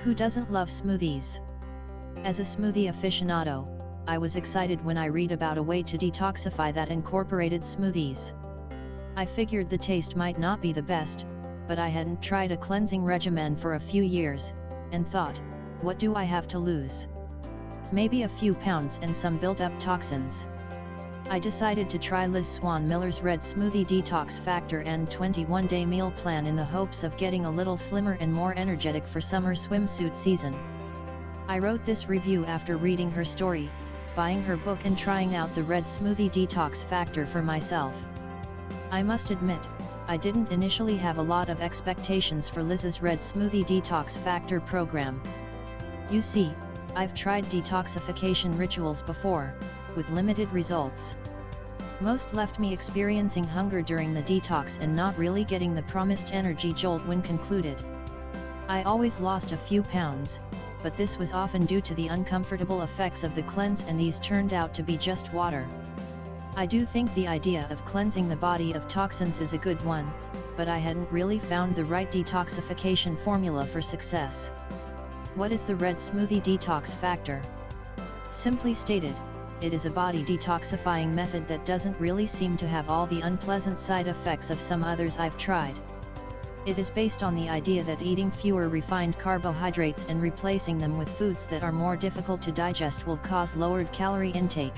Who doesn't love smoothies? As a smoothie aficionado, I was excited when I read about a way to detoxify that incorporated smoothies. I figured the taste might not be the best, but I hadn't tried a cleansing regimen for a few years, and thought, what do I have to lose? Maybe a few pounds and some built-up toxins. I decided to try Liz Swann Miller's Red Smoothie Detox Factor and 21-day meal plan in the hopes of getting a little slimmer and more energetic for summer swimsuit season. I wrote this review after reading her story, buying her book and trying out the Red Smoothie Detox Factor for myself. I must admit, I didn't initially have a lot of expectations for Liz's Red Smoothie Detox Factor program. You see, I've tried detoxification rituals before, with limited results. Most left me experiencing hunger during the detox and not really getting the promised energy jolt when concluded. I always lost a few pounds, but this was often due to the uncomfortable effects of the cleanse, and these turned out to be just water. I do think the idea of cleansing the body of toxins is a good one, but I hadn't really found the right detoxification formula for success. What is the Red Smoothie Detox Factor? Simply stated, it is a body detoxifying method that doesn't really seem to have all the unpleasant side effects of some others I've tried. It is based on the idea that eating fewer refined carbohydrates and replacing them with foods that are more difficult to digest will cause lowered calorie intake.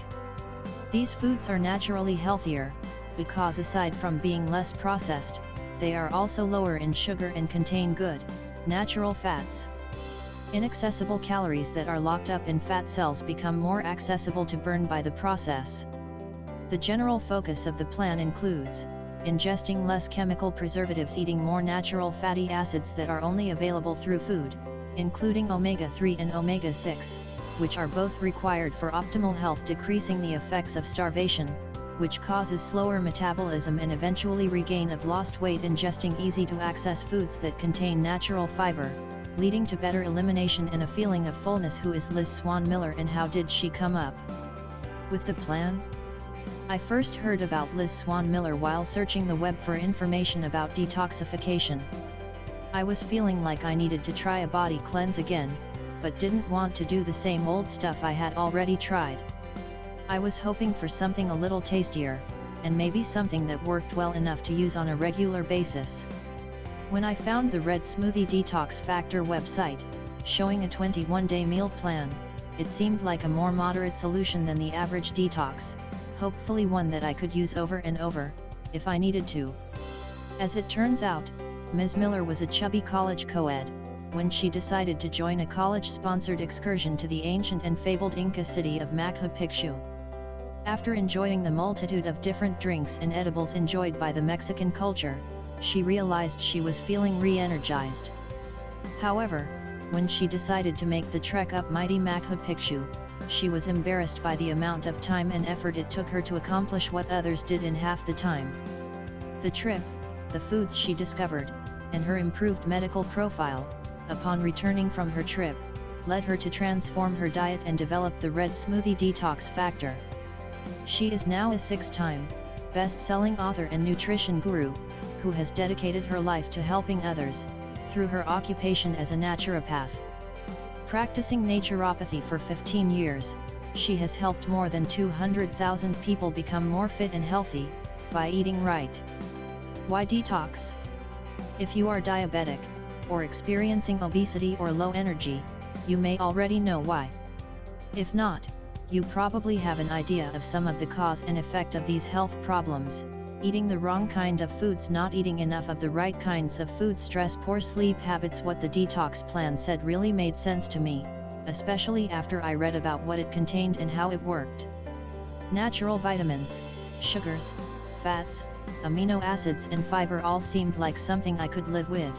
These foods are naturally healthier, because aside from being less processed, they are also lower in sugar and contain good, natural fats. Inaccessible calories that are locked up in fat cells become more accessible to burn by the process. The general focus of the plan includes ingesting less chemical preservatives, eating more natural fatty acids that are only available through food, including omega-3 and omega-6, which are both required for optimal health, decreasing the effects of starvation, which causes slower metabolism and eventually regain of lost weight, ingesting easy-to-access foods that contain natural fiber, leading to better elimination and a feeling of fullness. Who is Liz Swann Miller and how did she come up with the plan? I first heard about Liz Swann Miller while searching the web for information about detoxification. I was feeling like I needed to try a body cleanse again, but didn't want to do the same old stuff I had already tried. I was hoping for something a little tastier, and maybe something that worked well enough to use on a regular basis. When I found the Red Smoothie Detox Factor website, showing a 21-day meal plan, it seemed like a more moderate solution than the average detox, hopefully one that I could use over and over, if I needed to. As it turns out, Ms. Miller was a chubby college co-ed, when she decided to join a college-sponsored excursion to the ancient and fabled Inca city of Machu Picchu. After enjoying the multitude of different drinks and edibles enjoyed by the Mexican culture, she realized she was feeling re-energized. However, when she decided to make the trek up mighty Machu Picchu, she was embarrassed by the amount of time and effort it took her to accomplish what others did in half the time. The trip, the foods she discovered, and her improved medical profile, upon returning from her trip, led her to transform her diet and develop the Red Smoothie Detox Factor. She is now a 6-time best-selling author and nutrition guru, who has dedicated her life to helping others, through her occupation as a naturopath. Practicing naturopathy for 15 years, she has helped more than 200,000 people become more fit and healthy, by eating right. Why detox? If you are diabetic, or experiencing obesity or low energy, you may already know why. If not, you probably have an idea of some of the cause and effect of these health problems: eating the wrong kind of foods, not eating enough of the right kinds of food, stress, poor sleep habits. What the detox plan said really made sense to me, especially after I read about what it contained and how it worked. Natural vitamins, sugars, fats, amino acids and fiber all seemed like something I could live with.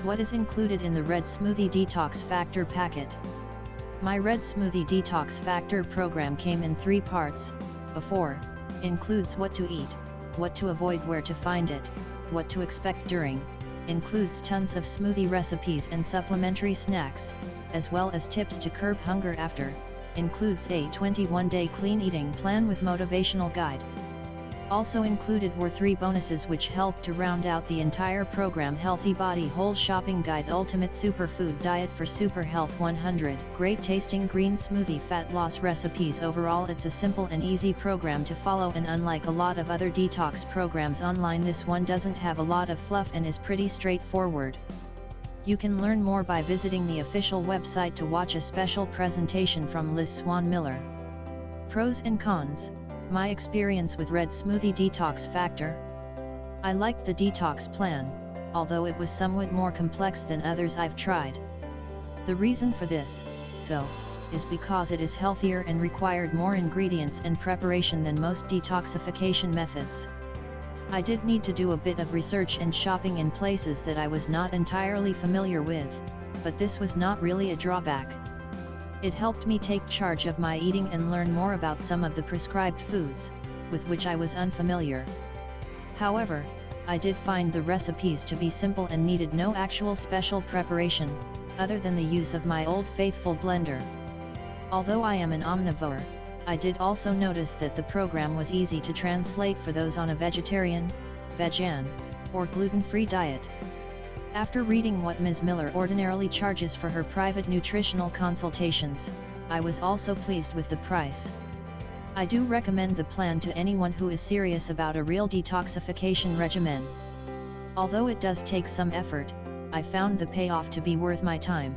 What is included in the Red Smoothie Detox Factor packet? My Red Smoothie Detox Factor program came in 3 parts. Before, includes what to eat, what to avoid, where to find it, what to expect during, includes tons of smoothie recipes and supplementary snacks, as well as tips to curb hunger after, includes a 21-day clean eating plan with motivational guide. Also included were 3 bonuses which helped to round out the entire program: Healthy Body Whole Shopping Guide, Ultimate Superfood Diet for Super Health 100, Great Tasting Green Smoothie, Fat Loss Recipes. Overall, it's a simple and easy program to follow, and unlike a lot of other detox programs online, this one doesn't have a lot of fluff and is pretty straightforward. You can learn more by visiting the official website to watch a special presentation from Liz Swann Miller. Pros and cons. My experience with Red Smoothie Detox Factor. I liked the detox plan, although it was somewhat more complex than others I've tried. The reason for this, though, is because it is healthier and required more ingredients and preparation than most detoxification methods. I did need to do a bit of research and shopping in places that I was not entirely familiar with, but this was not really a drawback. It helped me take charge of my eating and learn more about some of the prescribed foods, with which I was unfamiliar. However, I did find the recipes to be simple and needed no actual special preparation, other than the use of my old faithful blender. Although I am an omnivore, I did also notice that the program was easy to translate for those on a vegetarian, vegan, or gluten-free diet. After reading what Ms. Miller ordinarily charges for her private nutritional consultations, I was also pleased with the price. I do recommend the plan to anyone who is serious about a real detoxification regimen. Although it does take some effort, I found the payoff to be worth my time.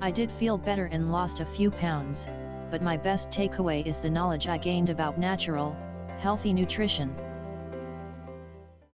I did feel better and lost a few pounds, but my best takeaway is the knowledge I gained about natural, healthy nutrition.